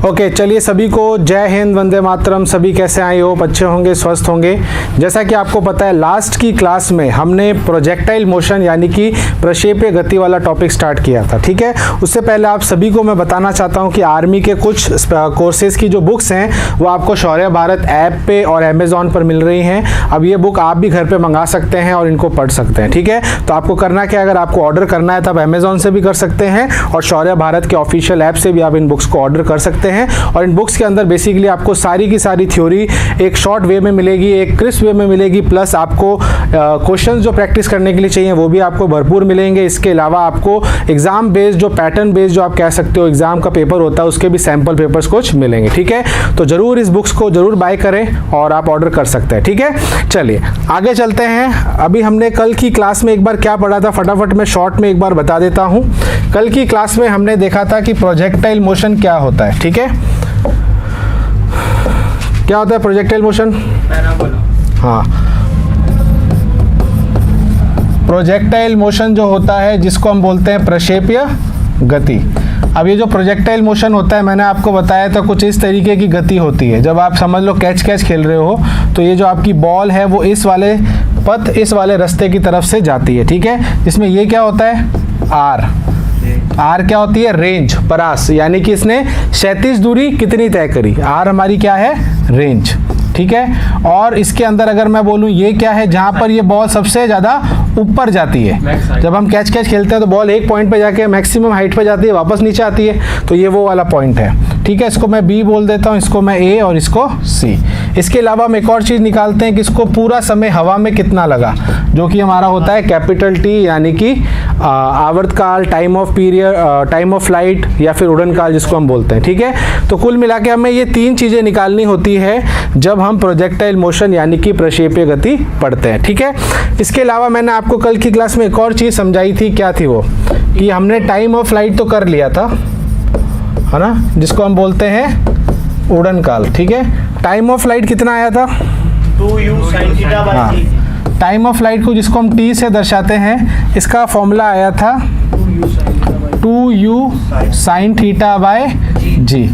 Okay, चलिए सभी को जय हिंद, वंदे मातरम। सभी कैसे आए हो? अच्छे होंगे, स्वस्थ होंगे। जैसा कि आपको पता है लास्ट की क्लास में हमने प्रोजेक्टाइल मोशन यानी कि प्रक्षेपीय गति वाला टॉपिक स्टार्ट किया था, ठीक है। उससे पहले आप सभी को मैं बताना चाहता हूं कि आर्मी के कुछ कोर्सेज की जो बुक्स हैं वो आपको शौर्य भारत ऐप पे और अमेजॉन पर मिल रही हैं। अब ये बुक आप भी घर पे मंगा सकते हैं और इनको पढ़ सकते हैं, ठीक है। तो आपको करना क्या, अगर आपको ऑर्डर करना है तब अमेजॉन से भी कर सकते हैं और शौर्य भारत के ऑफिशियल ऐप से भी आप इन बुक्स को ऑर्डर कर सकते हैं। और इन बुक्स के अंदर बेसिकली आपको सारी की सारी थ्योरी एक शॉर्ट वे में मिलेगी, एक क्रिस्प वे में मिलेगी, प्लस आपको क्वेश्चंस जो प्रैक्टिस करने के लिए चाहिए वो भी आपको भरपूर मिलेंगे। इसके अलावा आपको एग्जाम बेस्ड जो पैटर्न बेस्ड जो आप कह सकते हो एग्जाम का पेपर होता है उसके भी सैंपल पेपर्स कुछ मिलेंगे, ठीक है। तो जरूर इस बुक्स को जरूर बाय करें और आप ऑर्डर कर सकते हैं, ठीक है। चलिए आगे चलते हैं। अभी हमने कल की क्लास में एक बार क्या पढ़ा था, फटाफट मैं शॉर्ट में एक बार बता देता हूं। कल की क्लास में हमने देखा था कि प्रोजेक्टाइल मोशन क्या होता है, ठीक है। क्या होता है प्रोजेक्टाइल मोशन? हाँ, प्रोजेक्टाइल मोशन जो होता है जिसको हम बोलते हैं प्रक्षेपीय गति। अब ये जो प्रोजेक्टाइल मोशन होता है मैंने आपको बताया था कुछ इस तरीके की गति होती है। जब आप समझ लो कैच खेल रहे हो तो ये जो आपकी बॉल है वो इस वाले पथ, इस वाले रास्ते की तरफ से जाती है, ठीक है। इसमें ये क्या होता है, आर क्या होती है, रेंज, परास, यानी कि इसने क्षैतिज दूरी कितनी तय करी, आर हमारी क्या है, रेंज, ठीक है। और इसके अंदर अगर मैं बोलूं ये क्या है, जहां पर ये बॉल सबसे ज्यादा ऊपर जाती है। जब हम कैच खेलते हैं तो बॉल एक पॉइंट पे जाके मैक्सिमम हाइट पे जाती है, वापस नीचे आती है, तो ये वो वाला पॉइंट है, ठीक है। इसको मैं बी बोल देता हूँ, इसको मैं ए और इसको सी। इसके अलावा हम एक और चीज निकालते हैं कि इसको पूरा समय हवा में कितना लगा, जो कि हमारा होता है कैपिटल टी, यानी कि आवर्तकाल, time of period, time of flight या फिर उड़न काल जिसको हम बोलते हैं, ठीक है। तो कुल मिला के हमें ये तीन चीजें निकालनी होती है जब हम प्रोजेक्टाइल मोशन यानी कि प्रक्षेपीय गति पढ़ते हैं, ठीक है। इसके अलावा मैंने आपको कल की क्लास में एक और चीज समझाई थी, क्या थी वो, कि हमने टाइम ऑफ फ्लाइट तो कर लिया था, है ना, जिसको हम बोलते हैं उड़न काल, ठीक है। टाइम ऑफ फ्लाइट कितना आया था, 2u sin theta by t। Time of flight को जिसको हम t से दर्शाते हैं, इसका फॉर्मूला आया था 2u sin theta by g,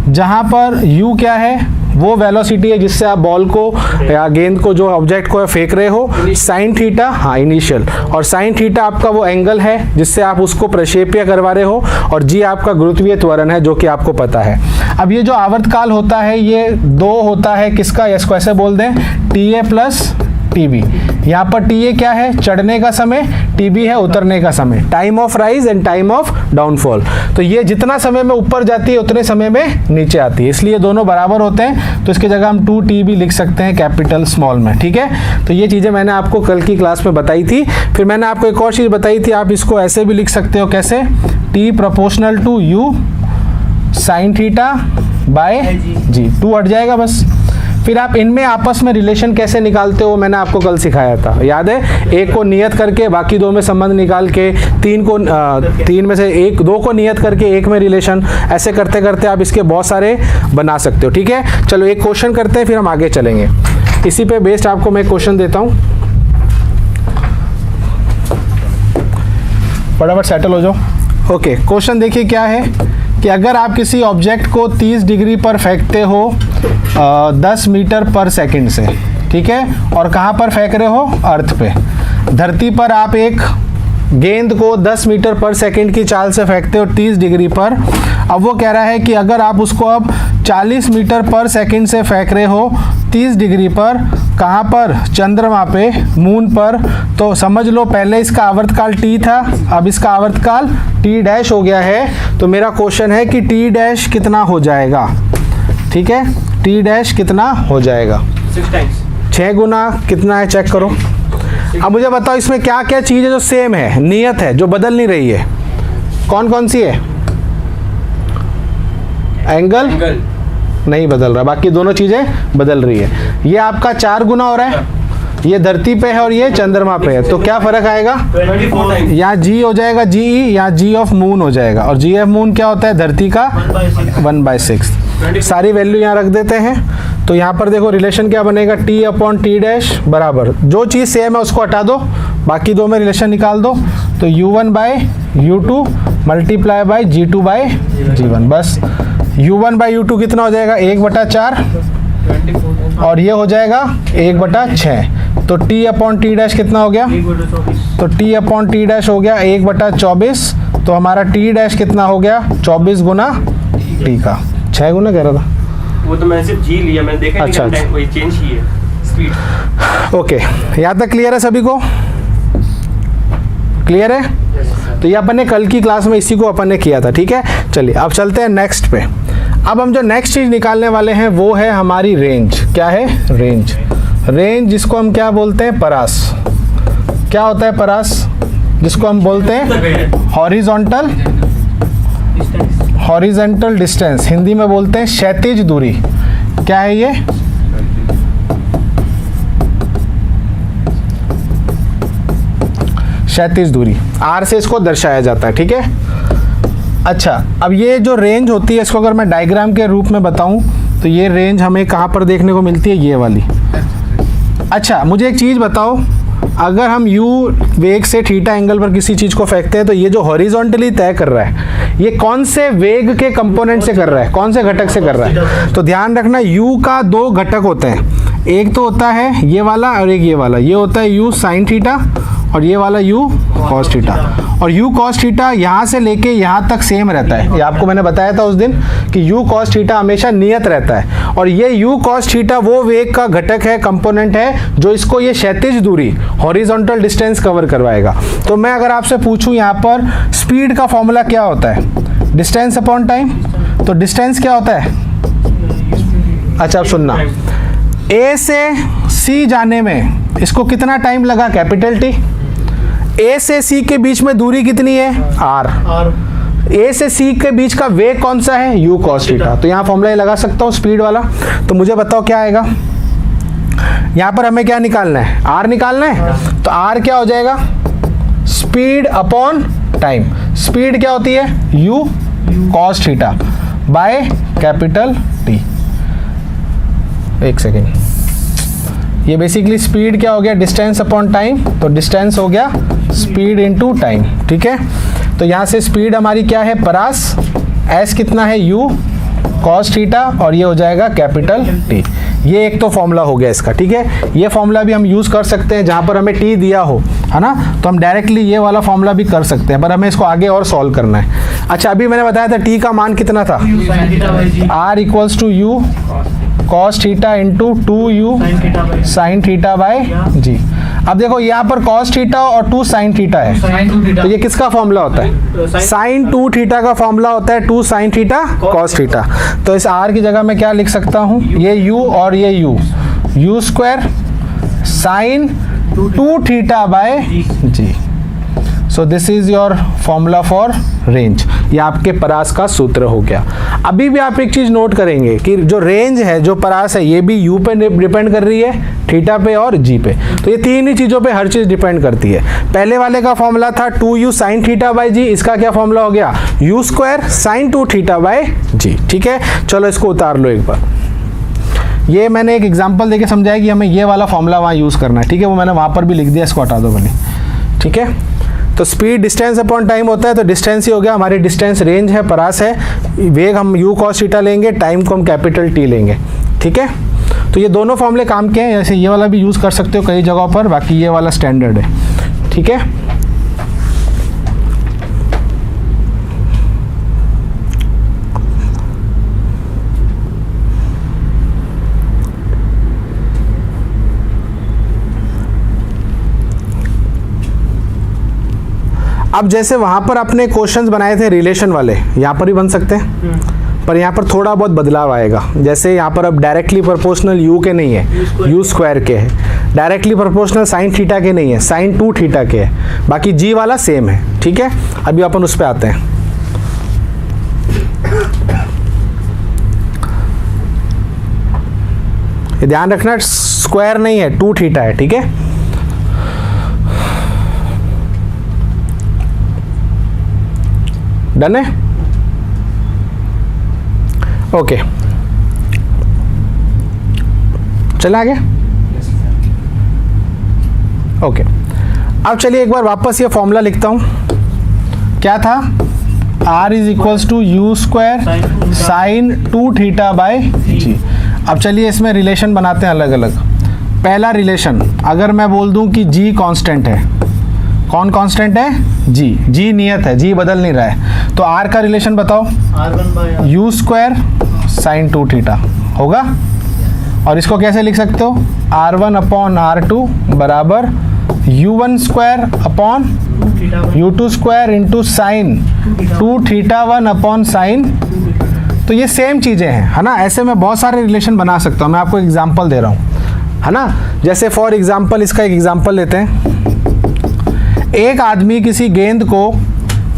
जहां पर u क्या है, वो वेलोसिटी है जिससे आप बॉल को या गेंद को, जो ऑब्जेक्ट को फेंक रहे हो, साइन थीटा, हाँ इनिशियल, और साइन थीटा आपका वो एंगल है जिससे आप उसको प्रक्षेपीय करवा रहे हो, और जी आपका गुरुत्वीय त्वरण है जो कि आपको पता है। अब ये जो आवर्तकाल होता है ये दो होता है किसका, इसको ऐसे बोल दें TA प्लस TB। यहाँ पर TA क्या है, चढ़ने का समय, TB है उतरने का समय, time of rise and time of downfall. तो ये जितना समय में ऊपर जाती है उतने समय में नीचे आती है, इसलिए दोनों बराबर होते हैं। तो इसकी जगह हम 2TB लिख सकते हैं कैपिटल स्मॉल में, ठीक है। तो ये चीज़ें मैंने आपको कल की क्लास में बताई थी। फिर मैंने आपको एक और चीज़ बताई थी, आप इसको ऐसे भी लिख सकते हो, कैसे, T proportional to U sine theta by G, 2 हट जाएगा बस। फिर आप इनमें आपस में रिलेशन कैसे निकालते हो मैंने आपको कल सिखाया था, याद है। एक को नियत करके बाकी दो में संबंध निकाल के, तीन में से एक, दो को नियत करके एक में रिलेशन, ऐसे करते करते आप इसके बहुत सारे बना सकते हो, ठीक है। चलो एक क्वेश्चन करते हैं फिर हम आगे चलेंगे। इसी पे बेस्ड आपको मैं क्वेश्चन देता हूँ, फटाफट सेटल हो जाओ। ओके, क्वेश्चन देखिए क्या है कि अगर आप किसी ऑब्जेक्ट को 30 डिग्री पर फेंकते हो 10 मीटर पर सेकंड से, ठीक है, और कहाँ पर फेंक रहे हो, अर्थ पे, धरती पर आप एक गेंद को 10 मीटर पर सेकंड की चाल से फेंकते हो 30 डिग्री पर। अब वो कह रहा है कि अगर आप उसको अब 40 मीटर पर सेकंड से फेंक रहे हो 30 डिग्री पर, कहाँ पर, चंद्रमा पे, मून पर, तो समझ लो पहले इसका आवर्तकाल t था, अब इसका आवर्तकाल t डैश हो गया है। तो मेरा क्वेश्चन है कि t डैश कितना हो जाएगा, ठीक है, t डैश कितना हो जाएगा, 6 गुना कितना है, चेक करो। अब मुझे बताओ इसमें क्या क्या चीज़ है जो सेम है, नियत है, जो बदल नहीं रही है, कौन कौन सी है, एंगल नहीं बदल रहा, बाकी दोनों चीजें बदल रही है। ये आपका 4 गुना हो रहा है, ये धरती पे है और ये चंद्रमा पे है, तो क्या फर्क आएगा, यहाँ G हो जाएगा GE, यहाँ G ऑफ मून हो जाएगा, और G ऑफ मून क्या होता है, धरती का 1/6। सारी वैल्यू यहाँ रख देते हैं, तो यहाँ पर देखो रिलेशन क्या बनेगा, T अपॉन T डैश बराबर, जो चीज़ सेम है उसको हटा दो, बाकी दो में रिलेशन निकाल दो, तो U1 bye U2 multiply by G2 bye G1, बस u1/u2 कितना हो जाएगा 1/4 और ये हो जाएगा 1/6। तो t/t' कितना हो गया, तो t/t' हो गया 1/24। तो हमारा t' कितना हो गया 24 गुना t का 6 गुना कह रहा था। वो तो मैंने सिर्फ जी लिया, मैंने देखा अच्छा, नहीं अच्छा। वही चेंज की है स्पीड। ओके, यहाँ तक क्लियर है सभी को? क्लियर है? तो ये अपन ने कल की क्लास में इसी को अपन ने किया था, ठीक है। चलिए अब चलते हैं नेक्स्ट पे। अब हम जो नेक्स्ट चीज़ निकालने वाले हैं वो है हमारी रेंज। क्या है? रेंज। रेंज जिसको हम क्या बोलते हैं? परास। क्या होता है परास? जिसको हम बोलते हैं हॉरिजॉन्टल डिस्टेंस, हिंदी में बोलते हैं क्षैतिज दूरी। क्या है ये? क्षैतिज दूरी, आर से इसको दर्शाया जाता है, ठीक है। अच्छा, अब ये जो रेंज होती है इसको अगर मैं डायग्राम के रूप में बताऊं तो ये रेंज हमें कहाँ पर देखने को मिलती है? ये वाली। अच्छा, मुझे एक चीज़ बताओ, अगर हम u वेग से थीटा एंगल पर किसी चीज़ को फेंकते हैं तो ये जो हॉरिजॉन्टली तय कर रहा है ये कौन से वेग के कंपोनेंट से कर रहा है, कौन से घटक से कर रहा है? तो ध्यान रखना u का दो घटक होते हैं, एक तो होता है ये वाला और एक ये वाला। ये होता है u साइन थीटा और ये वाला u कॉस थीटा। और u कॉस थीटा यहाँ से लेके यहाँ तक सेम रहता है। ये आपको मैंने बताया था उस दिन कि u कॉस थीटा हमेशा नियत रहता है। और ये u कॉस थीटा वो वेग का घटक है, कंपोनेंट है, जो इसको ये क्षैतिज दूरी हॉरिजॉन्टल डिस्टेंस कवर करवाएगा। तो मैं अगर आपसे पूछूं यहाँ पर स्पीड का फॉर्मूला क्या होता है? Distance upon time. तो डिस्टेंस क्या होता है? अच्छा, अब सुनना, a से c जाने में इसको कितना टाइम लगा? Capital T। a से c के बीच में दूरी कितनी है? r। a से c के बीच का वेग कौन सा है? u cos theta. तो यहाँ फॉर्मूला लगा सकता हूँ स्पीड वाला। तो मुझे बताओ क्या आएगा? यहाँ पर हमें क्या निकालना है? r निकालना है। तो r क्या हो जाएगा? Speed upon time. स्पीड क्या होती है? u cos theta by capital T। एक सेकेंड, ये बेसिकली स्पीड क्या हो गया? Distance upon time. तो डिस्टेंस हो गया स्पीड इनटू टाइम, ठीक है। तो यहाँ से स्पीड हमारी क्या है? परास। एस कितना है? u cos थीटा और ये हो जाएगा कैपिटल T। ये एक तो फॉर्मूला हो गया इसका, ठीक है। ये फॉर्मूला भी हम यूज़ कर सकते हैं जहाँ पर हमें T दिया हो, है ना, तो हम डायरेक्टली ये वाला फॉर्मूला भी कर सकते हैं, पर हमें इसको आगे और सॉल्व करना है। अच्छा, अभी मैंने बताया था T का मान कितना था? R equals to u cos theta into 2u sine theta by G. अब देखो यहाँ पर cos थीटा और 2 साइन थीटा है, तो ये किसका फॉर्मूला होता है? साइन 2 थीटा का फॉर्मूला होता है 2 साइन थीटा cos थीटा। तो इस r की जगह मैं क्या लिख सकता हूँ? ये u और ये u square sine 2 theta by g. So this is your formula for range. ये आपके परास का सूत्र हो गया। अभी भी आप एक चीज़ नोट करेंगे कि जो रेंज है, जो परास है, ये भी u पे डिपेंड कर रही है, थीटा पे और g पे। तो ये तीन ही चीज़ों पे हर चीज़ डिपेंड करती है। पहले वाले का फॉर्मूला था 2u साइन थीटा बाई जी, इसका क्या फॉर्मूला हो गया? u square sine 2 theta by G, ठीक है। चलो इसको उतार लो एक बार। ये मैंने एक एग्जाम्पल देके समझाया कि हमें ये वाला फॉर्मूला वहाँ यूज़ करना है, ठीक है। वो मैंने वहाँ पर भी लिख दिया, इसको हटा दो भले, ठीक है। तो स्पीड डिस्टेंस अपॉन टाइम होता है, तो डिस्टेंस ही हो गया हमारी डिस्टेंस। रेंज है, परास है, वेग हम u cos थीटा लेंगे, टाइम को हम कैपिटल T लेंगे, ठीक है। तो ये दोनों फॉर्मूले काम के हैं। जैसे ये वाला भी यूज़ कर सकते हो कई जगहों पर, बाकी ये वाला स्टैंडर्ड है, ठीक है। अब जैसे वहाँ पर अपने क्वेश्चंस बनाए थे रिलेशन वाले, यहाँ पर भी बन सकते हैं, पर यहाँ पर थोड़ा बहुत बदलाव आएगा। जैसे यहाँ पर अब डायरेक्टली प्रोपोर्शनल u के नहीं है, u स्क्वायर के है। डायरेक्टली प्रोपोर्शनल साइन थीटा के नहीं है, साइन 2 थीटा के है। बाकी g वाला सेम है, ठीक है। अभी अपन उस पर आते हैं। ये ध्यान रखना, स्क्वायर नहीं है, 2 थीटा है, ठीक है। डन है, ओके। चले आगे, ओके। अब चलिए एक बार वापस ये फॉर्मूला लिखता हूँ। क्या था? R is equals to U square sine 2 theta by G. अब चलिए इसमें रिलेशन बनाते हैं अलग अलग। पहला रिलेशन, अगर मैं बोल दूं कि G कांस्टेंट है, कौन कांस्टेंट है? G नियत है, G बदल नहीं रहा है, तो R का रिलेशन बताओ। यू स्क्वायर साइन 2 थीटा होगा। और इसको कैसे लिख सकते हो? R1 अपॉन R2 बराबर U1 square upon U2 square into sine 2 theta 1 upon sine. तो ये सेम चीज़ें हैं, है ना। ऐसे मैं बहुत सारे रिलेशन बना सकता हूँ। मैं आपको एग्जांपल दे रहा हूँ, है ना। जैसे फॉर एग्जांपल, इसका एक एग्जांपल लेते हैं। एक आदमी किसी गेंद को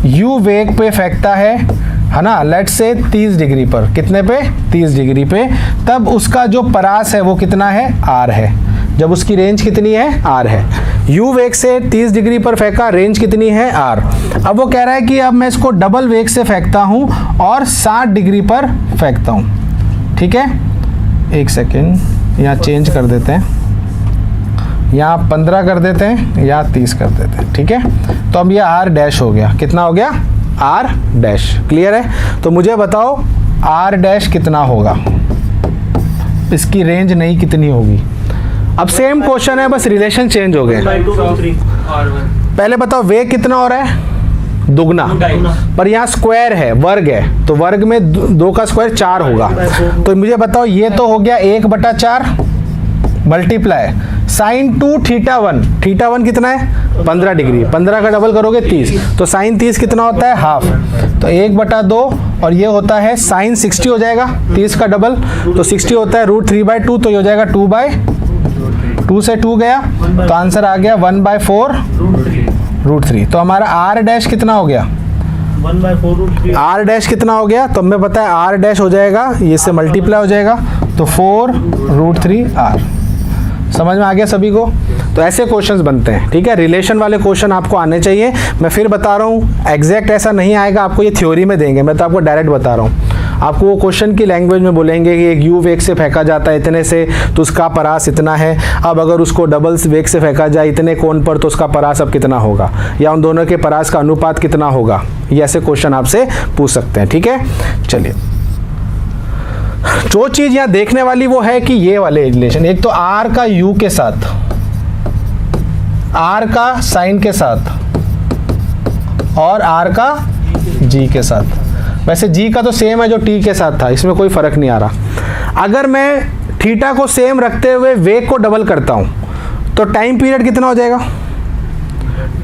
U वेग पे फेंकता है ना, लेट से 30 डिग्री पर। कितने पे? 30 डिग्री पे। तब उसका जो परास है वो कितना है? R है। जब उसकी रेंज कितनी है? R है। U वेग से 30 डिग्री पर फेंका, रेंज कितनी है? R। अब वो कह रहा है कि अब मैं इसको डबल वेग से फेंकता हूँ और 60 डिग्री पर फेंकता हूँ। ठीक है, एक सेकेंड, यहाँ चेंज कर देते हैं, यहाँ 15 कर देते हैं, यहाँ 30 कर देते हैं। ठीक है, तो अब ये R डैश हो गया। कितना हो गया? R dash. क्लियर है? तो मुझे बताओ R डैश कितना होगा, इसकी रेंज नहीं कितनी होगी। अब सेम क्वेश्चन है, बस रिलेशन चेंज हो गए। पहले बताओ वेग कितना हो रहा है? दुगना, पर यहाँ स्क्वायर है, वर्ग है, तो वर्ग में 2 का स्क्वायर 4 होगा। तो मुझे बताओ ये तो हो गया 1/4 मल्टीप्लाई साइन 2 थीटा 1। थीटा 1 कितना है? 15 डिग्री। 15 का डबल करोगे 30, तो साइन 30 कितना होता है? हाफ। तो 1/2 और ये होता है साइन 60 हो जाएगा, 30 का डबल, तो 60 होता है √3/2, तो ये हो जाएगा 2/2 से 2 गया, तो आंसर आ गया 1/4 √3। तो हमारा R डैश कितना हो गया? 1/4 R डैश कितना हो गया? तो हमें पता है R डैश हो जाएगा, ये से मल्टीप्लाई हो जाएगा, तो 4 √3 R। समझ में आ गया सभी को? तो ऐसे क्वेश्चंस बनते हैं। ठीक है, रिलेशन वाले क्वेश्चन आपको आने चाहिए। मैं फिर बता रहा हूँ, एग्जैक्ट ऐसा नहीं आएगा, आपको ये थ्योरी में देंगे, मैं तो आपको डायरेक्ट बता रहा हूँ। आपको वो क्वेश्चन की लैंग्वेज में बोलेंगे कि एक U वेग से फेंका जाता है इतने से, तो उसका परास इतना है। अब अगर उसको डबल वेग से फेंका जाए इतने कोण पर, तो उसका परास अब कितना होगा, या उन दोनों के परास का अनुपात कितना होगा। ये ऐसे क्वेश्चन आपसे पूछ सकते हैं। ठीक है, चलिए, जो चीज यहाँ देखने वाली वो है कि ये वाले रिलेशन, एक तो R का U के साथ, R का साइन के साथ, और R का G के साथ। वैसे G का तो सेम है जो T के साथ था, इसमें कोई फर्क नहीं आ रहा। अगर मैं थीटा को सेम रखते हुए वेग को डबल करता हूं, तो टाइम पीरियड कितना हो जाएगा?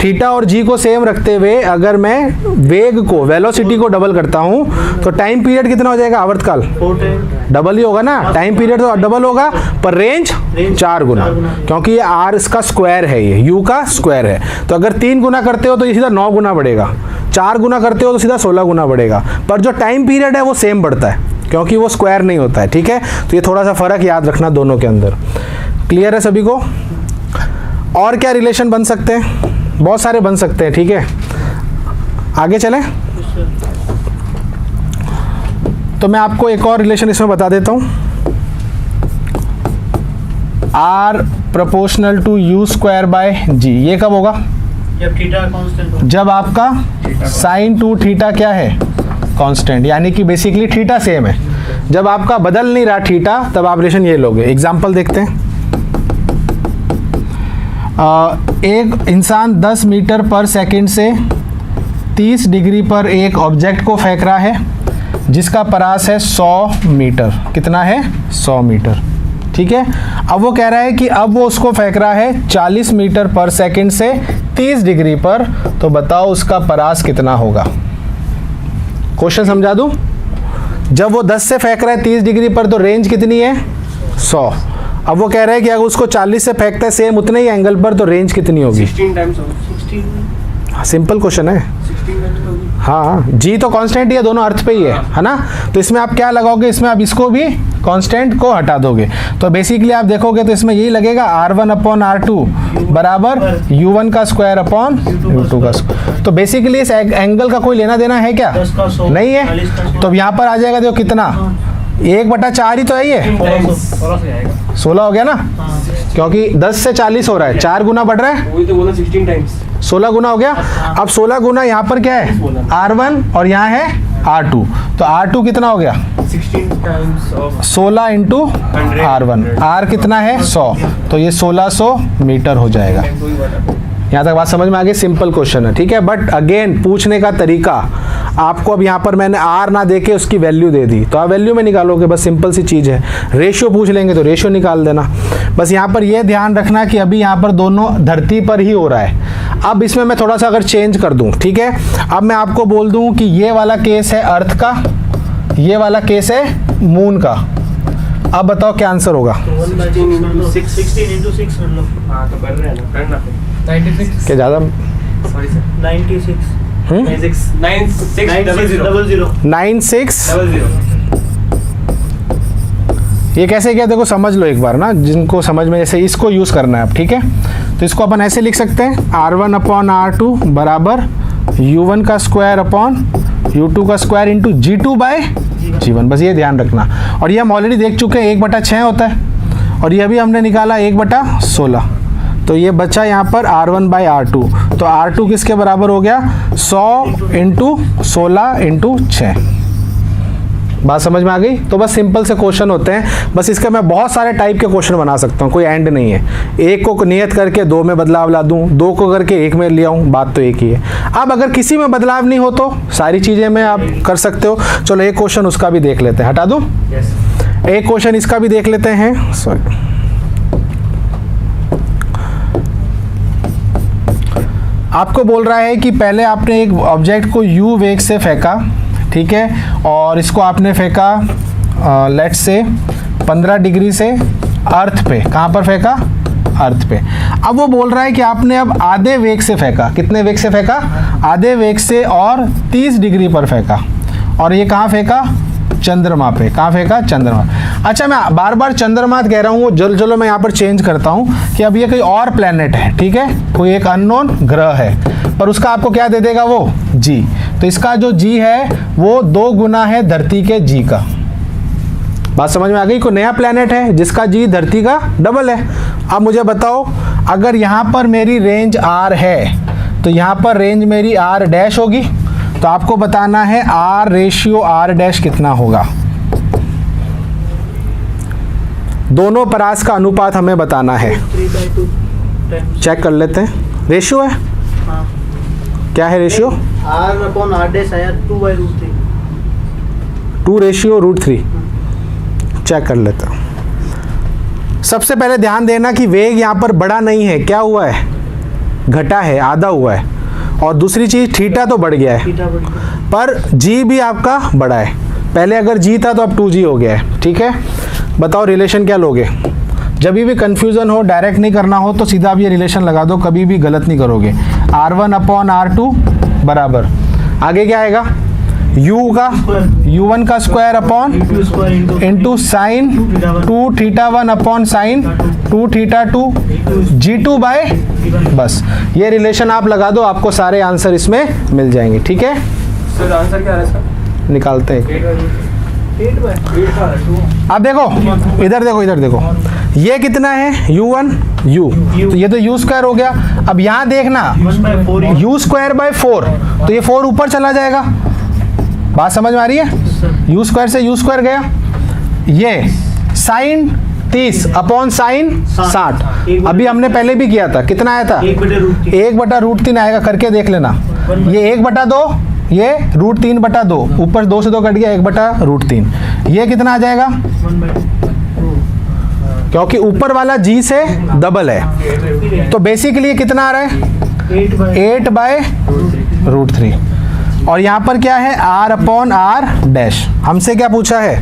थीटा और G को सेम रखते हुए अगर मैं वेग को, वेलोसिटी को डबल करता हूं, तो टाइम पीरियड कितना हो जाएगा? आवर्तकाल डबल ही होगा ना। टाइम पीरियड तो डबल होगा, पर रेंज 4 गुना, क्योंकि ये R इसका स्क्वायर है, ये U का स्क्वायर है। तो अगर 3 गुना करते हो तो ये सीधा 9 गुना बढ़ेगा, 4 गुना करते हो तो सीधा 16 गुना बढ़ेगा, पर जो टाइम पीरियड है वो सेम बढ़ता है, क्योंकि वो स्क्वायर नहीं होता है। ठीक है, तो ये थोड़ा सा फर्क याद रखना दोनों के अंदर। क्लियर है सभी को? और क्या रिलेशन बन सकते हैं? बहुत सारे बन सकते हैं। ठीक है, आगे चलें। तो मैं आपको एक और रिलेशन इसमें बता देता हूं। R proportional to U square by G। ये कब होगा? जब थीटा कांस्टेंट हो। जब आपका साइन 2 थीटा क्या है? कांस्टेंट, यानी कि बेसिकली थीटा सेम है। जब आपका बदल नहीं रहा थीटा, तब आप रिलेशन ये लोगे। एग्जाम्पल देखते हैं। एक इंसान 10 मीटर पर सेकंड से 30 डिग्री पर एक ऑब्जेक्ट को फेंक रहा है, जिसका परास है 100 मीटर। कितना है? 100 मीटर। ठीक है, अब वो कह रहा है कि अब वो उसको फेंक रहा है 40 मीटर पर सेकंड से 30 डिग्री पर, तो बताओ उसका परास कितना होगा। क्वेश्चन समझा दूं? जब वो 10 से फेंक रहा है 30 डिग्री पर, तो रेंज कितनी है? 100। अब वो कह रहा है कि अगर उसको 40 से फेंकता है सेम उतने ही एंगल पर, तो रेंज कितनी होगी? 16 टाइम्स होगा। 16 सिंपल क्वेश्चन है। 16 टाइम्स होगी। हाँ, G तो कांस्टेंट ही है, दोनों अर्थ पे ही है ना। तो इसमें आप क्या लगाओगे? इसमें आप इसको भी कांस्टेंट को हटा दोगे, तो बेसिकली आप देखोगे तो इसमें यही लगेगा R1 अपॉन R2 बराबर U1 का स्क्वायर अपॉन U2 का स्क्वायर। तो बेसिकली इस एंगल का कोई लेना देना है क्या? 10 का 100 नहीं 40 का है। 100। तो यहाँ पर आ जाएगा देखो कितना, 1/4 ही तो है ये, 16 से आएगा। 16 हो गया ना, हाँ। क्योंकि 10 से 40 हो रहा है, 4 गुना बढ़ रहा है, वही तो बोला 16 टाइम्स। 16 गुना हो गया। अब 16 गुना यहाँ पर क्या है R1 और यहाँ है R2, तो R2 कितना हो गया 16 times of 16 into R1, R कितना है 100, तो ये 1600 मीटर हो जाएगा। यहाँ तक बात समझ में आ गई, सिंपल क्वेश्चन है, ठीक है। बट अगेन पूछने का तरीका आपको, अब यहाँ पर मैंने R ना दे के उसकी वैल्यू दे दी, तो आप वैल्यू में निकालोगे, बस सिंपल सी चीज़ है। रेशियो पूछ लेंगे तो रेशियो निकाल देना। बस यहाँ पर ये ध्यान रखना कि अभी यहाँ पर दोनों धरती पर ही हो रहा है। अब इसमें मैं थोड़ा सा अगर चेंज कर दूँ, ठीक है, अब मैं आपको बोल दूँ कि ये वाला केस है अर्थ का, ये वाला केस है मून का। अब बताओ क्या आंसर होगा। 16 into 6 कर लो। हाँ तो कर रहे हैं ना, करना फिर 96 क्या ज़्यादा सॉरी सर 96 9600 9600 ये कैसे किया देखो, समझ लो एक बार ना, जिनको समझ में, जैसे इसको यूज़ करना है अब, ठीक है। तो इसको अपन ऐसे लिख सकते हैं R1/R2 बराबर U1 का स्क्वायर अपॉन U2 का स्क्वायर इंटू G2/G1, बस ये ध्यान रखना। और ये हम ऑलरेडी देख चुके हैं 1/6 होता है, और ये भी हमने निकाला 1/16, तो ये बचा यहाँ पर R1/R2, तो R2 किसके बराबर हो गया 100 इंटू 16 इंटू 6। बात समझ में आ गई। तो बस सिंपल से क्वेश्चन होते हैं, बस इसका मैं बहुत सारे टाइप के क्वेश्चन बना सकता हूँ, कोई एंड नहीं है। एक को नियत करके 2 में बदलाव ला दूँ, 2 को करके 1 में ले आऊँ, बात तो एक ही है। अब अगर किसी में बदलाव नहीं हो तो सारी चीज़ें में आप कर सकते हो। चलो एक क्वेश्चन उसका भी देख लेते हैं, हटा दूँ, एक क्वेश्चन इसका भी देख लेते हैं। सॉरी, आपको बोल रहा है कि पहले आपने एक ऑब्जेक्ट को u वेग से फेंका, ठीक है, और इसको आपने फेंका लेट्स से 15 डिग्री से अर्थ पे। कहाँ पर फेंका, अर्थ पे। अब वो बोल रहा है कि आपने अब आधे वेग से फेंका, कितने वेग से फेंका, आधे वेग से, और 30 डिग्री पर फेंका, और ये कहाँ फेंका, चंद्रमा पे। कहाँ फेंका, चंद्रमा। अच्छा, मैं बार बार चंद्रमा कह रहा हूँ, चलो मैं यहाँ पर चेंज करता हूँ कि अब ये कोई और प्लेनेट है, ठीक है, कोई एक अननोन ग्रह है, पर उसका आपको क्या दे देगा वो जी। तो इसका जो जी है वो 2 गुना है धरती के जी का। बात समझ में आ गई। कोई नया प्लेनेट है जिसका जी धरती का डबल है। अब मुझे बताओ, अगर यहाँ पर मेरी रेंज R है तो यहाँ पर रेंज मेरी R डैश होगी, तो आपको बताना है R रेशियो R डैश कितना होगा। दोनों परास का अनुपात हमें बताना है, 3/2 टाइम्स। चेक कर लेते हैं। रेशियो है, हाँ। क्या है रेशियो, R/R आया 2/√3। 2 रेशियो √3। चेक कर लेते हैं। सबसे पहले ध्यान देना कि वेग यहाँ पर बड़ा नहीं है, क्या हुआ है, घटा है, आधा हुआ है। और दूसरी चीज़ थीटा तो बढ़ गया है, थीटा बढ़ गया। पर जी भी आपका बड़ा है। पहले अगर जी था तो अब 2G हो गया है, ठीक है। बताओ रिलेशन क्या लोगे। जब भी कंफ्यूजन हो, डायरेक्ट नहीं करना हो, तो सीधा आप ये रिलेशन लगा दो, कभी भी गलत नहीं करोगे। R1/R2 बराबर, आगे क्या आएगा, U1 का square upon into sine 2θ1 upon sine 2θ2 G2/, बस ये रिलेशन आप लगा दो, आपको सारे आंसर इसमें मिल जाएंगे, ठीक है। सर आंसर क्या है इसका, निकालते हैं। 8/2। अब देखो इधर देखो, इधर देखो, ये कितना है U1 U, तो ये तो U स्क्वायर हो गया। अब यहाँ देखना 1/4 U²/4, तो ये 4 ऊपर चला जाएगा। बात समझ में आ रही है, U स्क्वायर से U स्क्वायर गया, ये साइन 30 अपॉन साइन 60। अभी हमने पहले भी किया था, कितना आया था, 1/√3 आएगा, करके देख लेना। ये 1/2, ये √3/2, ऊपर 2 से 2 कट गया, 1/√3। ये कितना आ जाएगा, 1/2, क्योंकि ऊपर वाला जी से डबल है, तो बेसिकली ये कितना आ रहा है 8/√3। और यहाँ पर क्या है, R/R डैश। हमसे क्या पूछा है,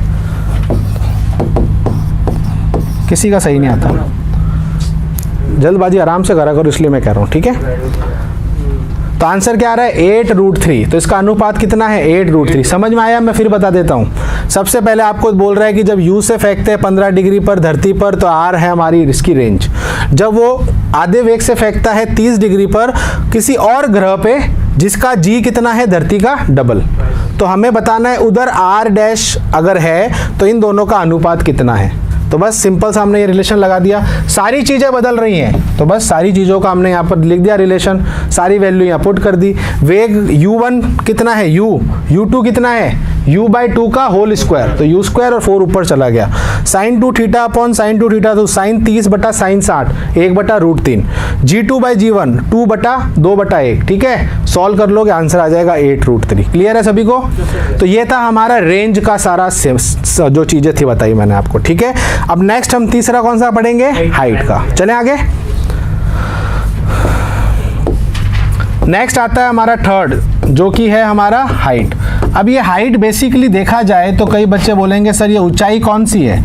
किसी का सही नहीं आता, जल्दबाजी आराम से करा करो, इसलिए मैं कह रहा हूँ, ठीक है। तो आंसर क्या आ रहा है 8√3, तो इसका अनुपात कितना है 8√3। समझ में आया, मैं फिर बता देता हूँ। सबसे पहले आपको बोल रहा है कि जब U से फेंकते हैं 15 डिग्री पर धरती पर, तो R है हमारी इसकी रेंज। जब वो आधे वेग से फेंकता है 30 डिग्री पर किसी और ग्रह पे, जिसका G कितना है धरती का डबल, तो हमें बताना है उधर r डैश अगर है तो इन दोनों का अनुपात कितना है। तो बस सिंपल सा हमने ये रिलेशन लगा दिया। सारी चीज़ें बदल रही हैं तो बस सारी चीज़ों का हमने यहाँ पर लिख दिया रिलेशन, सारी वैल्यू यहाँ पुट कर दी। वेग u1 कितना है, u2 कितना है, u/2 का होल स्क्वायर, तो u स्क्वायर और 4 ऊपर चला गया। Sine 2 theta upon sine 2 theta, तो साइन 30 बटा साइन 60, 1/√3। g2/g1 2/2/1, ठीक है। सॉल्व कर लोगे आंसर आ जाएगा 8√3। क्लियर है सभी को? तो ये था हमारा रेंज का सारा जो चीज़ें थी बताई मैंने आपको, ठीक है। अब नेक्स्ट हम तीसरा कौन सा पढ़ेंगे, हाइट का। चलें आगे। नेक्स्ट आता है हमारा थर्ड, जो कि है हमारा हाइट। अब ये हाइट बेसिकली देखा जाए तो कई बच्चे बोलेंगे सर ये ऊंचाई कौन सी है,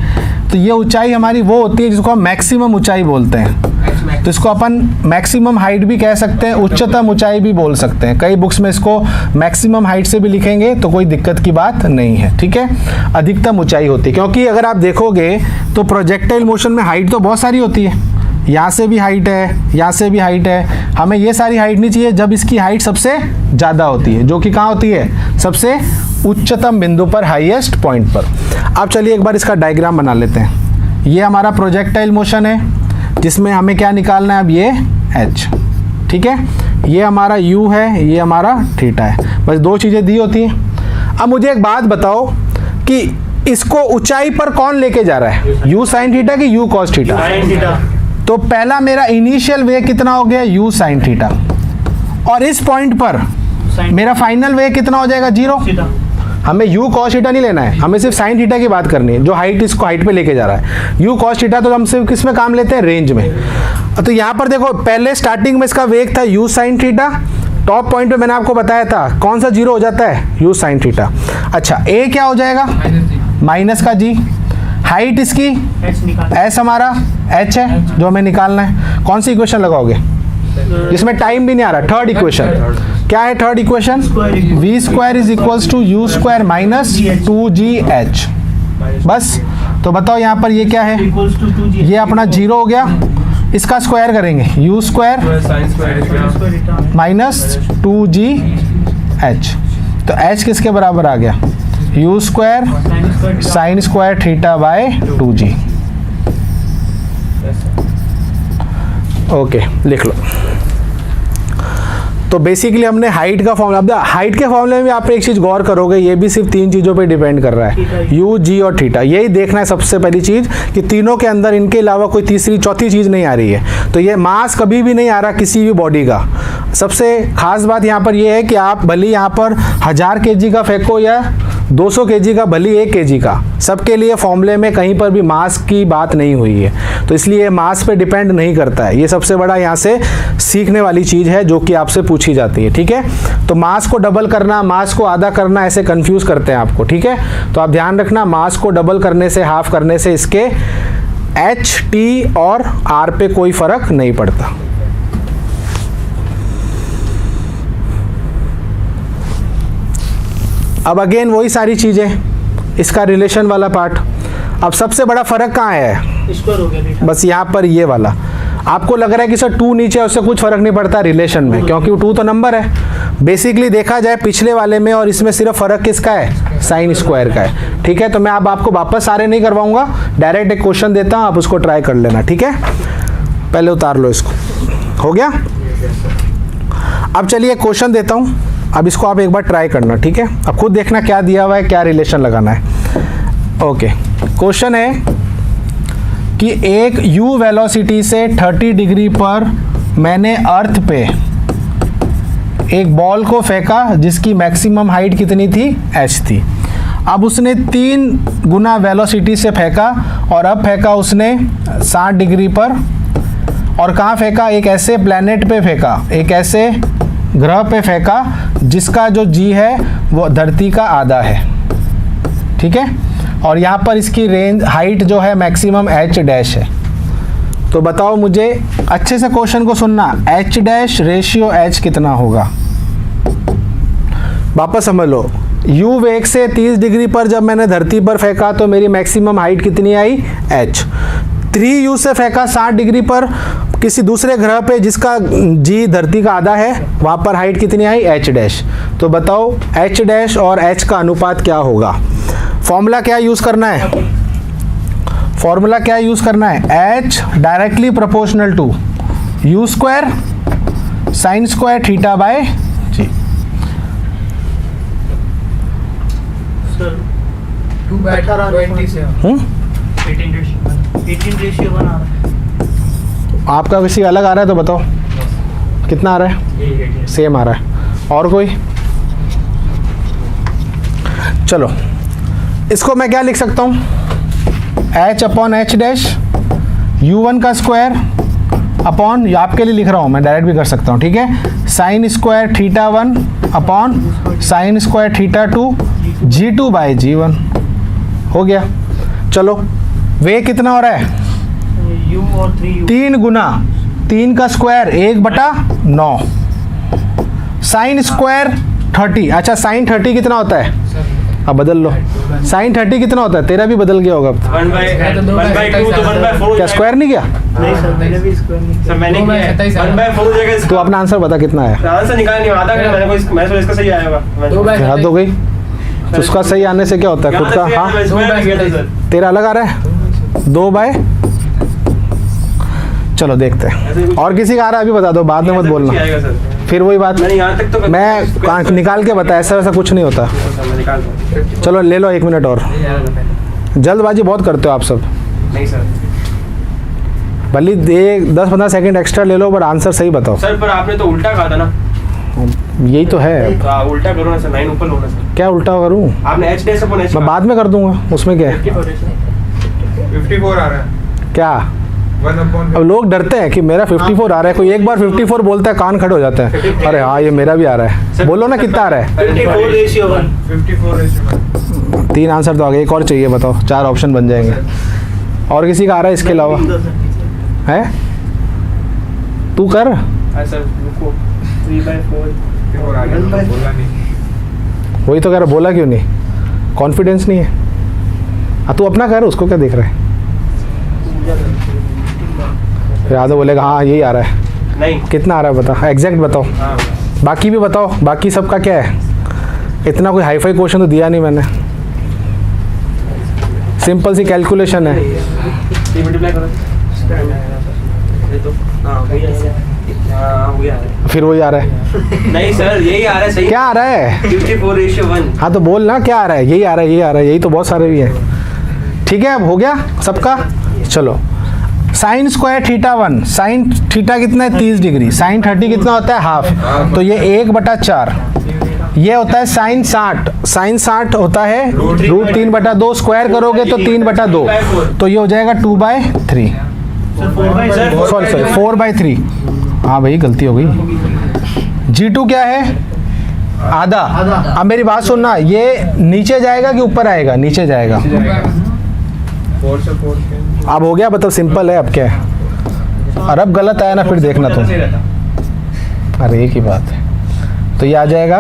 तो ये ऊंचाई हमारी वो होती है जिसको हम मैक्सिमम ऊंचाई बोलते हैं। तो इसको अपन मैक्सिमम हाइट भी कह सकते हैं, उच्चतम ऊंचाई भी बोल सकते हैं। कई बुक्स में इसको मैक्सिमम हाइट से भी लिखेंगे तो कोई दिक्कत की बात नहीं है, ठीक है। अधिकतम ऊंचाई होती है, क्योंकि अगर आप देखोगे तो प्रोजेक्टाइल मोशन में हाइट तो बहुत सारी होती है। यहाँ से भी हाइट है, यहाँ से भी हाइट है। हमें ये सारी हाइट नहीं चाहिए जब इसकी हाइट सबसे ज़्यादा होती है, जो कि कहाँ होती है, सबसे उच्चतम बिंदु पर, हाईएस्ट पॉइंट पर। अब चलिए एक बार इसका डायग्राम बना लेते हैं। ये हमारा प्रोजेक्टाइल मोशन है जिसमें हमें क्या निकालना है, अब ये h, ठीक है। ये हमारा u है, ये हमारा थीटा है। बस दो चीज़ें दी होती हैं। अब मुझे एक बात बताओ कि इसको ऊंचाई पर कौन लेके जा रहा है, u साइन थीटा कि u कॉस थीटा? तो पहला मेरा इनिशियल वेग कितना हो गया, u साइन थीटा, और इस पॉइंट पर मेरा फाइनल वेग कितना हो जाएगा, 0। हमें u cos थीटा नहीं लेना है, हमें सिर्फ साइन थीटा की बात करनी है, जो हाइट इसको हाइट पे लेके जा रहा है। u cos थीटा तो हम सिर्फ किस में काम लेते हैं, रेंज में। तो यहाँ पर देखो पहले स्टार्टिंग में इसका वेग था u sine theta, top point पे मैंने आपको बताया था कौन सा 0 हो जाता है, u साइन थीटा। अच्छा a क्या हो जाएगा, माइनस का g। हाइट इसकी s हमारा h है जो हमें निकालना है। कौन सी इक्वेशन लगाओगे जिसमें टाइम भी नहीं आ रहा, थर्ड इक्वेशन। क्या है third equation, v² is equals to u square minus 2gh। बस तो बताओ यहाँ पर ये क्या है, ये अपना 0 हो गया। इसका स्क्वायर करेंगे, u स्क्वायर माइनस 2gh, तो h किसके बराबर आ गया, u square sine square theta bye 2g। Okay लिख लो। तो बेसिकली हमने हाइट का फॉर्मूला, अब हाइट के फॉर्मूले में आप एक चीज़ गौर करोगे, ये भी सिर्फ 3 चीज़ों पे डिपेंड कर रहा है, u, g और थीटा। यही देखना है सबसे पहली चीज़ कि तीनों के अंदर इनके अलावा कोई तीसरी चौथी चीज़ नहीं आ रही है। तो ये मास कभी भी नहीं आ रहा किसी भी बॉडी का। सबसे खास बात यहाँ पर ये है कि आप भले यहाँ पर 1000 kg का फेंको या 200 kg का, भली 1 kg का, सबके लिए फॉर्मूले में कहीं पर भी मास की बात नहीं हुई है। तो इसलिए मास पे डिपेंड नहीं करता है। ये सबसे बड़ा यहाँ से सीखने वाली चीज़ है जो कि आपसे पूछी जाती है, ठीक है। तो मास को डबल करना, मास को आधा करना, ऐसे कंफ्यूज करते हैं आपको, ठीक है। तो आप ध्यान रखना, मास को डबल करने से, हाफ करने से इसके h, t और r पे कोई फर्क नहीं पड़ता। अब अगेन वही सारी चीज़ें, इसका रिलेशन वाला पार्ट। अब सबसे बड़ा फ़र्क कहाँ है, स्क्वायर हो गया, बस यहाँ पर ये वाला। आपको लग रहा है कि सर 2 नीचे है, उससे कुछ फ़र्क नहीं पड़ता रिलेशन में, क्योंकि 2 तो नंबर है। बेसिकली देखा जाए पिछले वाले में और इसमें सिर्फ फ़र्क किसका है, साइन स्क्वायर का है, ठीक है। तो मैं अब आपको वापस सारे नहीं करवाऊँगा, डायरेक्ट एक क्वेश्चन देता हूँ, आप उसको ट्राई कर लेना, ठीक है। पहले उतार लो इसको, हो गया। अब चलिए क्वेश्चन देता हूँ, अब इसको आप एक बार ट्राई करना, ठीक है। अब खुद देखना क्या दिया हुआ है, क्या रिलेशन लगाना है। ओके, क्वेश्चन है कि एक u वेलोसिटी से 30 डिग्री पर मैंने अर्थ पे एक बॉल को फेंका जिसकी मैक्सिमम हाइट कितनी थी, h थी। अब उसने 3 गुना वेलोसिटी से फेंका और अब फेंका उसने 60 डिग्री पर, और कहाँ फेंका, एक ऐसे प्लैनेट पे फेंका, एक ऐसे ग्रह पे फेंका जिसका जो g है वो धरती का आधा है, ठीक है। और यहाँ पर इसकी रेंज हाइट जो है मैक्सिमम h डैश है। तो बताओ मुझे, अच्छे से क्वेश्चन को सुनना, h डैश रेशियो h कितना होगा। वापस समझ लो, u वेग से 30 डिग्री पर जब मैंने धरती पर फेंका तो मेरी मैक्सिमम हाइट कितनी आई, h। 3u से फेंका 60 डिग्री पर, किसी दूसरे ग्रह पे जिसका जी धरती का आधा है, वहाँ पर हाइट कितनी आई, h डैश। तो बताओ h डैश और h का अनुपात क्या होगा। फॉर्मूला क्या यूज़ करना है, फॉर्मूला क्या यूज़ करना है, h directly proportional to u square sine square theta by g. Sir 2/27 18:1 आ रहा है। आपका किसी अलग आ रहा है तो बताओ कितना आ रहा है, सेम आ रहा है। और कोई, चलो इसको मैं क्या लिख सकता हूँ, h upon h dash u1 का स्क्वायर अपॉन, आपके लिए लिख रहा हूँ मैं, डायरेक्ट भी कर सकता हूँ, ठीक है, sign square theta 1 upon sine square theta 2 g2 by g1 हो गया। चलो वे कितना हो रहा है, U और 3U 3 गुना 3 का स्क्वायर 1/9 साइन स्क्वायर 30। अच्छा साइन 30 कितना होता है, अब बदल लो, साइन 30 कितना होता है, तेरा भी बदल गया होगा अब तो। 1/2 तो 1/4 क्या स्क्वायर नहीं किया, नहीं सर, मैंने भी स्क्वायर नहीं सर मैंने किया है 1/4 जगह तो अपना आंसर बता कितना है, आंसर निकाल नहीं आधा घंटा मैंने कोई इसका सही आया होगा। हद हो गई। तो उसका सही आने से क्या होता है, खुद का, हाँ तेरा अलग आ रहा है 2 बाय, चलो देखते हैं। और किसी का आ रहा है अभी बता दो, बाद में मत बोलना फिर वही बात, मैंने यहाँ तक तो मैं निकाल के बता, ऐसा वैसा कुछ नहीं होता। चलो ले लो 1 मिनट और, जल्दबाजी बहुत करते हो आप सब। नहीं सर, भले 10-15 सेकंड एक्स्ट्रा ले लो, पर आंसर सही बताओ। सर पर आपने तो उल्टा कहा था ना, यही तो है, तो आप उल्टा करो ना सर, 9 ऊपर लो ना सर। क्या उल्टा करूँ, आपने h डैश अपॉन h मैं बाद में कर दूंगा, उसमें क्या है, 54 आ रहा है क्या। 1/4 अब लोग डरते हैं कि मेरा 54 आ रहा है, कोई एक बार 54 बोलता है कान खड़े हो जाते हैं, अरे हाँ ये मेरा भी आ रहा है, बोलो ना कितना आ रहा है। 54:1 54 3 आंसर तो आ गए, एक और चाहिए बताओ, 4 ऑप्शन बन जाएंगे। और किसी का आ रहा है इसके अलावा, है तू कर, हाँ सर रुको 3/4 आ गया, बोला नहीं। वही तो कह रहा, बोला क्यों नहीं, कॉन्फिडेंस नहीं है। हाँ तू अपना कर, उसको क्या देख रहा है, फिर आधा बोलेगा हाँ यही आ रहा है। नहीं कितना आ रहा है बता, एग्जैक्ट बताओ, हाँ बाकी भी बताओ, बाकी सबका क्या है। इतना कोई हाईफाई क्वेश्चन तो दिया नहीं मैंने, सिंपल सी कैलकुलेशन है। ये मल्टीप्लाई करो ये तो हाँ वही आ रहा है, हाँ वही आ रहा फिर वही आ रहा है, है। नहीं सर यही आ रहा है, सही क्या आ रहा है, 54:1। हाँ तो बोल ना क्या आ रहा है, यही आ रहा है, यही आ रहा है, यही तो बहुत सारे भी हैं। ठीक है अब हो गया सबका। चलो sign square theta 1, sine theta कितना है 30 डिग्री, साइन 30 कितना होता है हाफ, तो ये 1/4, ये होता है साइन 60, साइन 60 होता है √3/2, स्क्वायर करोगे तो 3/2, तो ये हो जाएगा 2/3, सॉरी 4/3, हाँ भाई गलती हो गई। G2 क्या है, आधा। अब मेरी बात सुनना, ये नीचे जाएगा कि ऊपर आएगा, नीचे जाएगा। 4 से 4 के अब हो गया, मतलब सिंपल है, अब क्या है, और अब गलत आया ना फिर देखना तुम, अरे एक ही बात है, तो ये आ जाएगा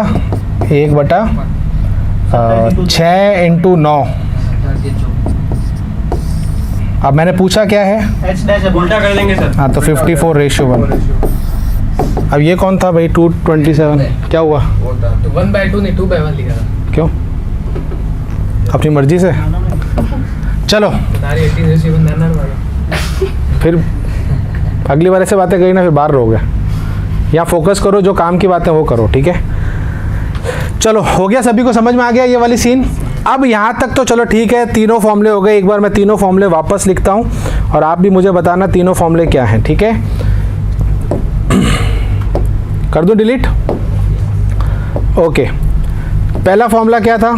1/6 × 9। अब मैंने पूछा क्या है, H डैश है, उल्टा कर देंगे सर। हाँ तो 54:1। अब ये कौन था भाई 227, क्या हुआ, तो 1/2 नहीं 2/1 लिखा था, क्यों, अपनी मर्जी से। चलो तुम्हारी 18:1 नरनर वाला। फिर अगली बार ऐसे बातें कही ना फिर बाहर रहोगे, यहाँ फोकस करो, जो काम की बातें वो करो, ठीक है। चलो हो गया, सभी को समझ में आ गया ये वाली सीन। अब यहाँ तक तो चलो ठीक है, तीनों फॉर्मूले हो गए। एक बार मैं तीनों फॉर्मूले वापस लिखता हूँ और आप भी मुझे बताना तीनों फॉर्मूले क्या हैं, ठीक है। कर दूँ डिलीट, ओके। पहला फॉर्मूला क्या था,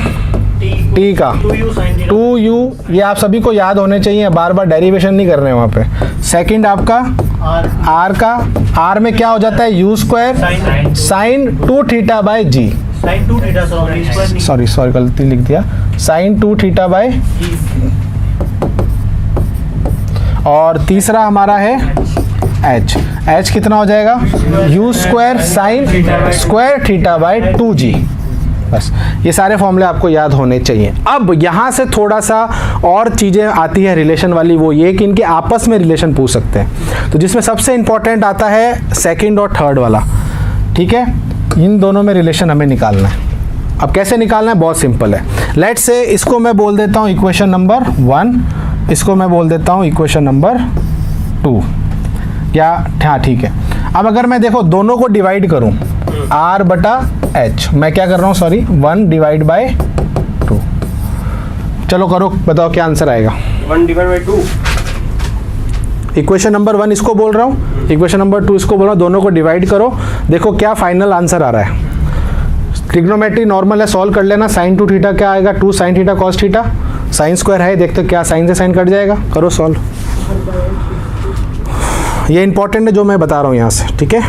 टी का 2U sin थीटा 2u, ये आप सभी को याद होने चाहिए, बार बार डेरिवेशन नहीं कर रहे हैं वहाँ पे। सेकंड आपका R r का, r में क्या हो जाता है u square sine 2 theta by g, sin 2 theta sorry square नहीं सॉरी गलती लिख दिया, साइन 2 थीटा बाय। और तीसरा हमारा है h कितना हो जाएगा u square sine square theta bye 2g, बस ये सारे फॉर्मूले आपको याद होने चाहिए। अब यहाँ से थोड़ा सा और चीज़ें आती है रिलेशन वाली, वो ये कि इनके आपस में रिलेशन पूछ सकते हैं। तो जिसमें सबसे इंपॉर्टेंट आता है सेकंड और थर्ड वाला, ठीक है। इन दोनों में रिलेशन हमें निकालना है। अब कैसे निकालना है, बहुत सिंपल है। लेट्स से इसको मैं बोल देता हूँ इक्वेशन नंबर 1, इसको मैं बोल देता हूँ इक्वेशन नंबर 2, या हाँ ठीक है। अब अगर मैं देखो दोनों को डिवाइड करूँ R बटा H, मैं क्या कर रहा हूँ, सॉरी 1 डिवाइड बाय 2। चलो करो, बताओ क्या आंसर आएगा। 1 डिवाइड बाई 2। इक्वेशन नंबर 1 इसको बोल रहा हूँ, इक्वेशन नंबर 2 इसको बोल रहा हूँ, दोनों को डिवाइड करो, देखो क्या फाइनल आंसर आ रहा है। ट्रिग्नोमेट्री नॉर्मल है, सॉल्व कर लेना। साइन 2 थीटा क्या आएगा, 2 sine theta cos theta, sine square है, देखते क्या साइन से साइन कट जाएगा, करो सॉल्व। ये इंपॉर्टेंट है जो मैं बता रहा हूँ यहाँ से, ठीक है।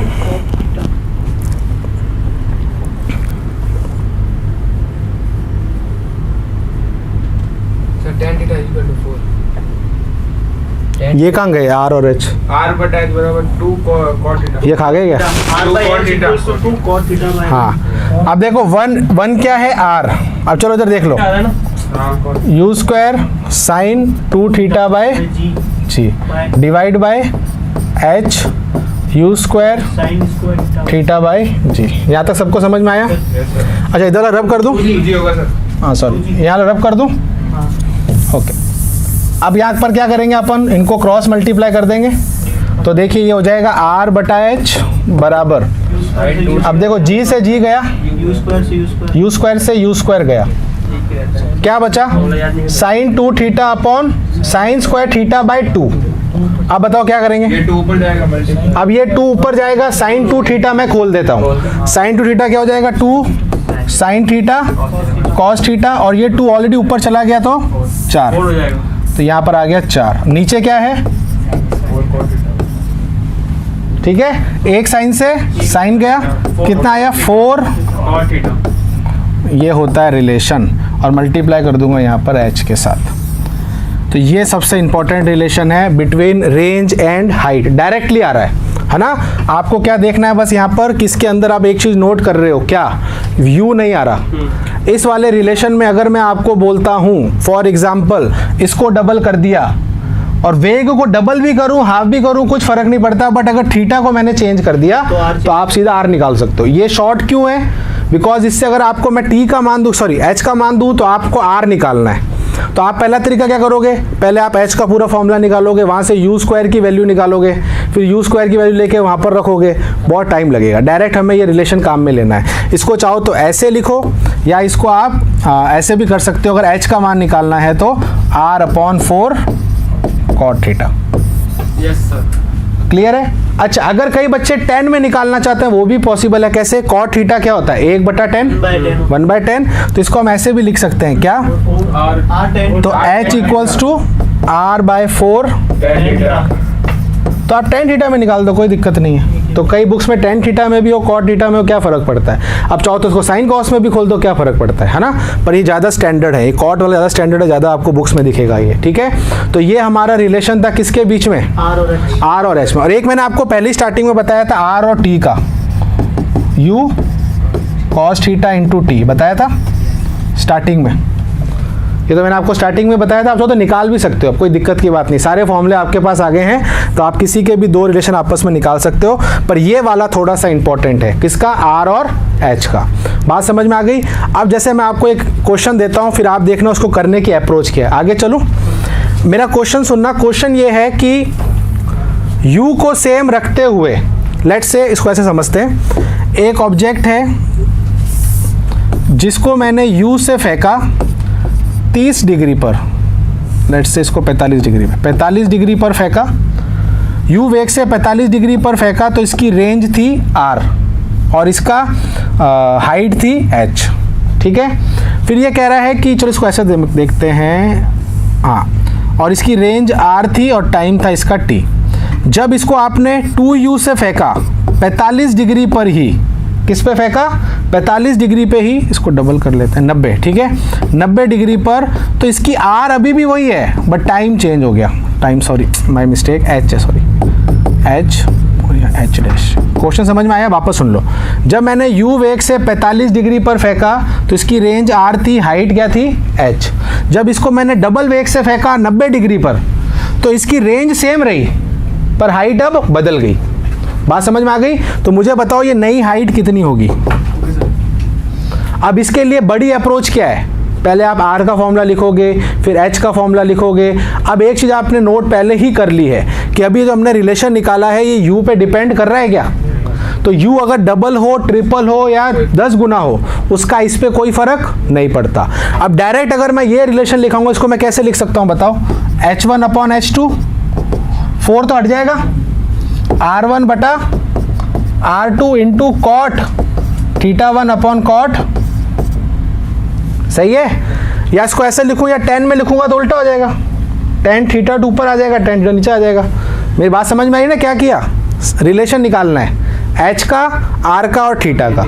Sir tan theta equal to 4। ये कहाँ गए R और H, R बटा H बराबर 2 cot थीटा। ये खा गए क्या? R by H equals to 2 cot theta by हाँ, अब देखो 1 क्या है R। अब चलो इधर देख लो, आ रहा है ना हाँ, cot। U square sine 2 theta by G G divide by H U square sin square theta theta by G. यहाँ तक सबको समझ में आया? Yes, sir। अच्छा इधर रब कर दूँ, 2G होगा सर। हाँ सॉरी यहाँ रब कर दूँ, हाँ ओके। अब यहाँ पर क्या करेंगे अपन, इनको क्रॉस मल्टीप्लाई कर देंगे, तो देखिए ये हो जाएगा R बटा H बराबर, अब देखो G से G गया, U square से U square U स्क्वायर से U स्क्वायर गया, क्या बचा sine 2 theta upon sine square theta by 2। अब बताओ क्या करेंगे, ये 2 ऊपर जाएगा मल्टीप्लाई। अब ये 2 ऊपर जाएगा, साइन 2 थीटा मैं खोल देता हूँ, साइन 2 थीटा क्या हो जाएगा 2 साइन थीटा कॉस थीटा, और ये 2 ऑलरेडी ऊपर चला गया तो 4, हो जाएगा। तो यहाँ पर आ गया 4, नीचे क्या है 4 cot थीटा। ठीक है, एक साइन से साइन गया, कितना आया 4, cot थीटा। ये होता है रिलेशन, और मल्टीप्लाई कर दूंगा यहाँ पर H के साथ। तो ये सबसे इंपॉर्टेंट रिलेशन है between range and height, directly आ रहा है ना। आपको क्या देखना है बस यहाँ पर, किसके अंदर आप एक चीज़ नोट कर रहे हो, क्या व्यू नहीं आ रहा। इस वाले रिलेशन में अगर मैं आपको बोलता हूँ फॉर एग्जाम्पल इसको डबल कर दिया, और वेग को डबल भी करूँ हाफ भी करूँ कुछ फर्क नहीं पड़ता, बट अगर थीटा को मैंने चेंज कर दिया तो आप सीधा R निकाल सकते हो। ये शॉर्ट क्यों है, बिकॉज इससे अगर आपको मैं T का मान दूँ, सॉरी H का मान दूँ, तो आपको R निकालना है। तो आप पहला तरीका क्या करोगे, पहले आप H का पूरा फॉर्मूला निकालोगे, वहाँ से U स्क्वायर की वैल्यू निकालोगे, फिर U स्क्वायर की वैल्यू लेके वहाँ पर रखोगे, बहुत टाइम लगेगा। डायरेक्ट हमें ये रिलेशन काम में लेना है। इसको चाहो तो ऐसे लिखो, या इसको आप ऐसे भी कर सकते हो। अगर H का मान निकालना है तो R/4 cot theta. Yes sir. Clear है? अच्छा, अगर कई बच्चे 10 में निकालना चाहते हैं वो भी पॉसिबल है। कैसे? cot थीटा क्या होता है 1/10, 1/10, तो इसको हम ऐसे भी लिख सकते हैं, क्या तो H equals to R/4, tan theta. तो आप tan थीटा में निकाल दो, कोई दिक्कत नहीं है। तो कई बुक्स में tan थीटा में भी हो, cot थीटा में हो, क्या फ़र्क पड़ता है। अब चाहो तो इसको sin cos में भी खोल दो, क्या फ़र्क पड़ता है ना। पर ये ज़्यादा स्टैंडर्ड है, ये cot वाला ज़्यादा स्टैंडर्ड है, ज़्यादा आपको बुक्स में दिखेगा ये, ठीक है। तो ये हमारा रिलेशन था किसके बीच में, R और H में। और एक मैंने आपको पहली स्टार्टिंग में बताया था R और T का, U cos theta into T बताया था स्टार्टिंग में। ये तो मैंने आपको स्टार्टिंग में बताया था, आप चाहो तो निकाल भी सकते हो, अब कोई दिक्कत की बात नहीं। सारे फॉर्मूले आपके पास आ गए हैं, तो आप किसी के भी दो रिलेशन आपस में निकाल सकते हो। पर ये वाला थोड़ा सा इंपॉर्टेंट है, किसका, R और H का। बात समझ में आ गई। अब जैसे मैं आपको एक क्वेश्चन देता हूँ, फिर आप देखना उसको करने की अप्रोच क्या है। आगे चलो, मेरा क्वेश्चन सुनना। क्वेश्चन ये है कि U को सेम रखते हुए, लेट्स से इसको ऐसे समझते हैं, एक ऑब्जेक्ट है जिसको मैंने U से फेंका 30 डिग्री पर, लेट्स से इसको 45 डिग्री पर, 45 डिग्री पर फेंका, U वेग से 45 डिग्री पर फेंका, तो इसकी रेंज थी R और इसका हाइट थी H, ठीक है। फिर ये कह रहा है कि चलो इसको ऐसे देखते हैं, हाँ, और इसकी रेंज R थी और टाइम था इसका T। जब इसको आपने 2U से फेंका 45 डिग्री पर ही, किस पे फेंका? 45 डिग्री पे ही, इसको डबल कर लेते हैं 90, ठीक है 90 डिग्री पर। तो इसकी आर अभी भी वही है बट टाइम चेंज हो गया, time sorry my mistake, H है सॉरी, एच डैश। क्वेश्चन समझ में आया? वापस सुन लो। जब मैंने u वेग से 45 डिग्री पर फेंका तो इसकी रेंज r थी, हाइट क्या थी? h। जब इसको मैंने डबल वेग से फेंका 90 डिग्री पर तो इसकी रेंज सेम रही पर हाइट अब बदल गई। बात समझ में आ गई? तो मुझे बताओ ये नई हाइट कितनी होगी? अब इसके लिए बड़ी अप्रोच क्या है? पहले आप r का फॉर्मूला लिखोगे, फिर h का फॉर्मूला लिखोगे। अब एक चीज़ आपने नोट पहले ही कर ली है कि अभी जो हमने रिलेशन निकाला है ये u पे डिपेंड कर रहा है क्या? तो u अगर डबल हो, ट्रिपल हो या 10 गुना हो, उसका इस पे कोई फर्क नहीं पड़ता। अब डायरेक्ट अगर मैं ये रिलेशन लिखाऊंगा, इसको मैं कैसे लिख सकता हूँ बताओ? h1 अपॉन h2, 4 तो हट जाएगा, r1 बटा r2 into cot theta 1 upon cot, सही है? या इसको ऐसे लिखूँ या 10 में लिखूंगा तो उल्टा हो जाएगा, tan थीटा 2 ऊपर आ जाएगा, tan थीटा नीचे आ जाएगा। मेरी बात समझ में आई ना? क्या किया? रिलेशन निकालना है h का, r का और थीटा का।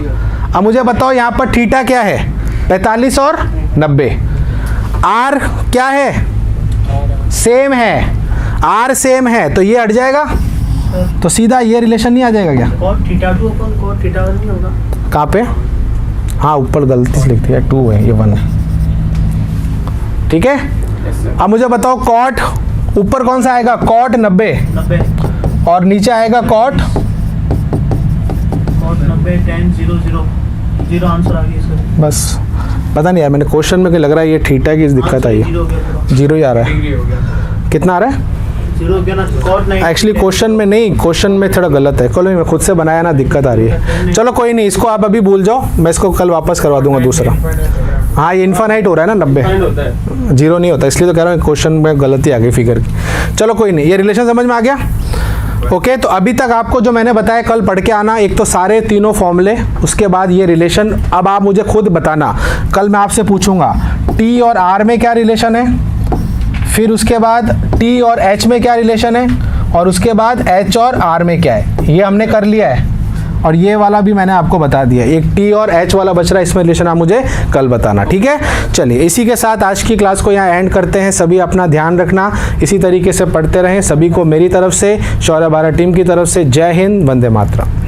अब मुझे बताओ यहाँ पर थीटा क्या है? 45 और 90। r क्या है? सेम है, r सेम है तो ये हट जाएगा, तो सीधा ये रिलेशन नहीं आ जाएगा क्या? cot थीटा 2 अपन cot थीटा 1 नहीं होगा? कहाँ पे? हाँ ऊपर गलती से लिख दिया, 2 है ये 1 है, ठीक है। अब मुझे बताओ कॉट ऊपर कौन सा आएगा? कॉट 90 और नीचे आएगा कॉट cot 90 tan 0 0 0 आंसर आ गया इसका। बस पता नहीं यार, मैंने क्वेश्चन में लग रहा है ये थीटा की दिक्कत आई है, 0 ही आ रहा है। डिग्री हो गया। कितना आ रहा है? 0 हो गया ना, cot 90 एक्चुअली क्वेश्चन में नहीं, क्वेश्चन में थोड़ा गलत है, कल मैं खुद से बनाया ना, दिक्कत आ रही है। चलो कोई नहीं, इसको आप अभी भूल जाओ, मैं इसको कल वापस करवा दूंगा दूसरा। हाँ ये इन्फानाइट हो रहा है ना 90, फाइंड होता है। 0 नहीं होता, इसलिए तो कह रहा हूँ क्वेश्चन में गलती आ गई फिगर की। चलो कोई नहीं, ये रिलेशन समझ में आ गया? ओके तो अभी तक आपको जो मैंने बताया कल पढ़ के आना, एक तो सारे तीनों फॉर्मूले, उसके बाद ये रिलेशन। अब आप मुझे खुद बताना, कल मैं आपसे पूछूंगा T और R में क्या रिलेशन है, फिर उसके बाद T और H में क्या रिलेशन है, और उसके बाद H और R में क्या है। ये हमने कर लिया है और ये वाला भी मैंने आपको बता दिया। एक T और H वाला बच रहा है, इसमें रिलेशन आप मुझे कल बताना, ठीक है। चलिए इसी के साथ आज की क्लास को यहाँ एंड करते हैं। सभी अपना ध्यान रखना, इसी तरीके से पढ़ते रहें। सभी को मेरी तरफ से, शौर्य 12 टीम की तरफ से जय हिंद, वंदे मातरम।